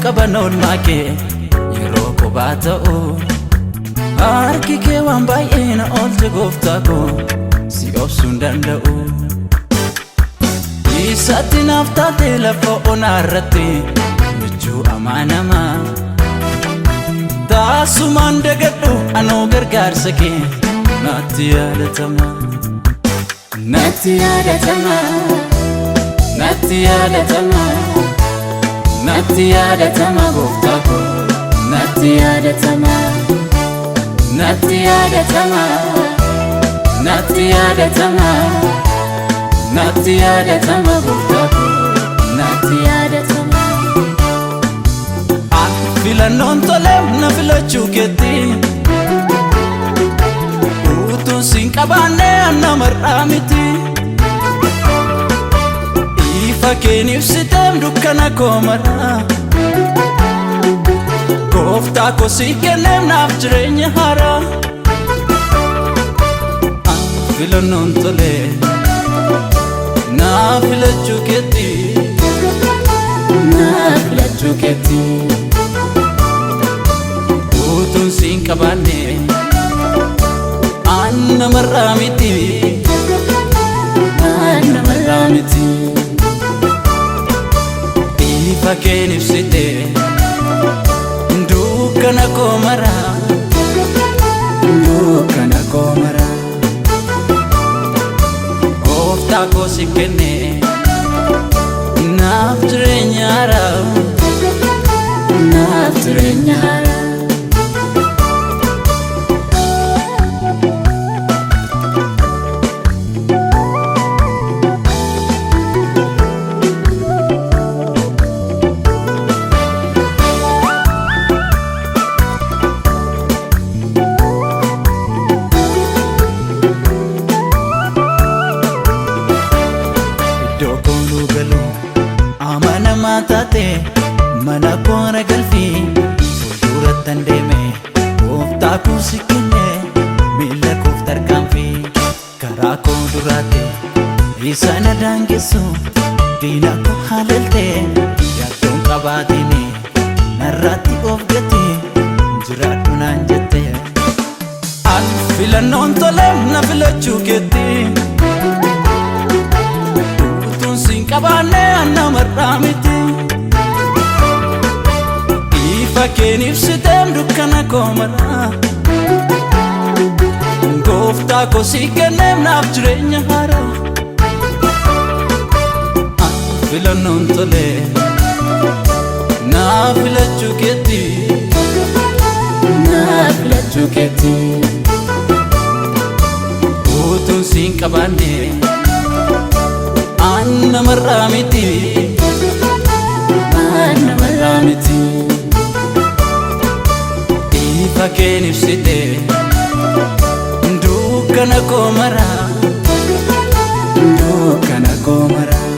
qaban oolmaa kee yeroo kophaa ta'u harki kee waan baay'ee na oolche gooftaa koo si obsuu hin danda'u isatti naaf taatee lafa onaa irratti michuu amaanamaa taasumaan dagadhu anoo gargaarsa kee natti yaadatama natti yaadatama natti yaadatama natti yaadatama gooftaa koo natti yaadatama natti yaadatama natti yaadatama natti yaadatama gooftaa koo natti yaadatama filannoon tolee na filachuu keetti utuun siin qabaanne anna mar'aa miti ifa keen ibsiteem dukkana koo maraa gooftaa koo sii kenneem naaf jireenya haaraa filannoon tolee na filachuu keetti na filachuu keetti utuun siin qabaanne anna mar'aa miti anna mar'aa miti ifa keen ibsite dukkana koo maraa dukkana koo maraa gooftaa koo si kenne naaf jireenya haaraa naaf jireenya haaraa Amanaamatate mana koora galfii fuuldurattan deeme gooftaa koo si kenne miila koof tarkaanfii karaa koo duraate isa na daangessu diina koo haleelte yaaddoon qabaatini narratti of gate jiraadhu naan jette an filannoon tolee na filachuu keetti qabaanne anna mar'aa miti ifa keen ibsiteem dukkana koo maraa gooftaa koo sii kenneem naaf jireenya haaraa filannoon tolee na filachuu keetti na filachuu keetti utuun siin qabaanne anna mar'aa miti anna mar'aa miti ifa keen ibsite dukkana koo maraa dukkana koo maraa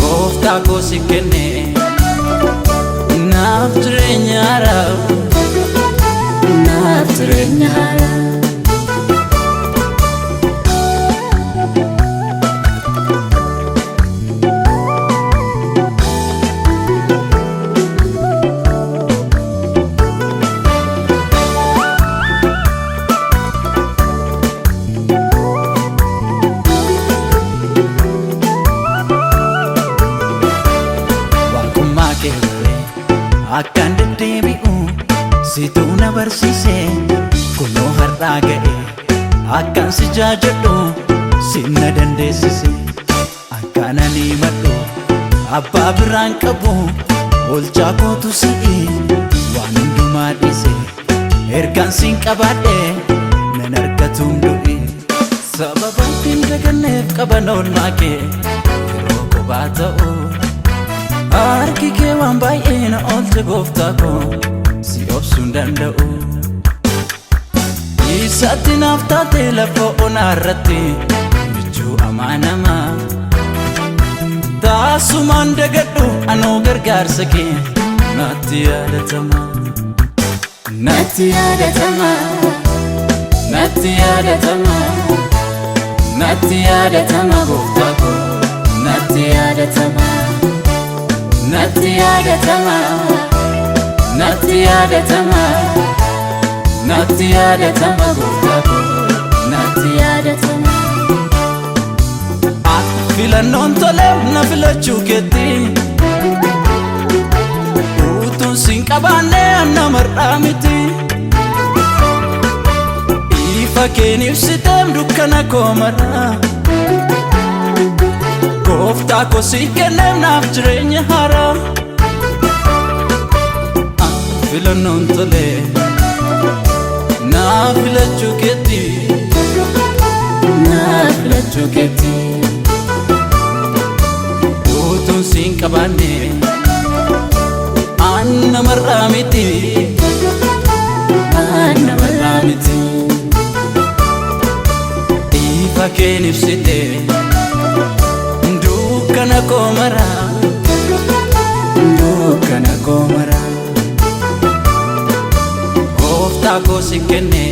gooftaa koo si kenne naaf jireenya haaraa naaf jireenya haaraa akkan deddeebi'u situu na barsiise kunoo har'aa ga'e akkan si jaajadhu sinna dandeessise akkan ani madhu abbaa biraan qabu olchaa kootu si'i waan hundumaa dhiise ergaan siin qabaadhe nan argatuun du'i sababa hin daganneef qaban oolmaa kee yeroo kophaa ta'u harki kee waan baay'ee na oolche gooftaa koo si obsuu hin danda'u isatti naaf taatee lafa onaa irratti michuu amaanamaa taasumaan dagadhu anoo gargaarsa kee natti yaadatama natti yaadatama natti yaadatama natti yaadatama gooftaa koo natti yaadatama natti yaadatama, natti yaadatama, natti yaadatama gooftaa koo natti yaadatama. Filannoon tole na filachuu keetti utuun siin qabaanne anna mar'aa miti. Ifa keen ibsiteem dukkana koo maraa gooftaa koo sii kenneem naaf jireenya haaraa. Filannoon tole na filachuu keetti, na filachuu keetti utuun siin qabaanne anna mar'aa miti, anna mar'aa miti. Ifa keen ibsite dukkana koo maraa, dukkana koo maraa gooftaa koo sii kenne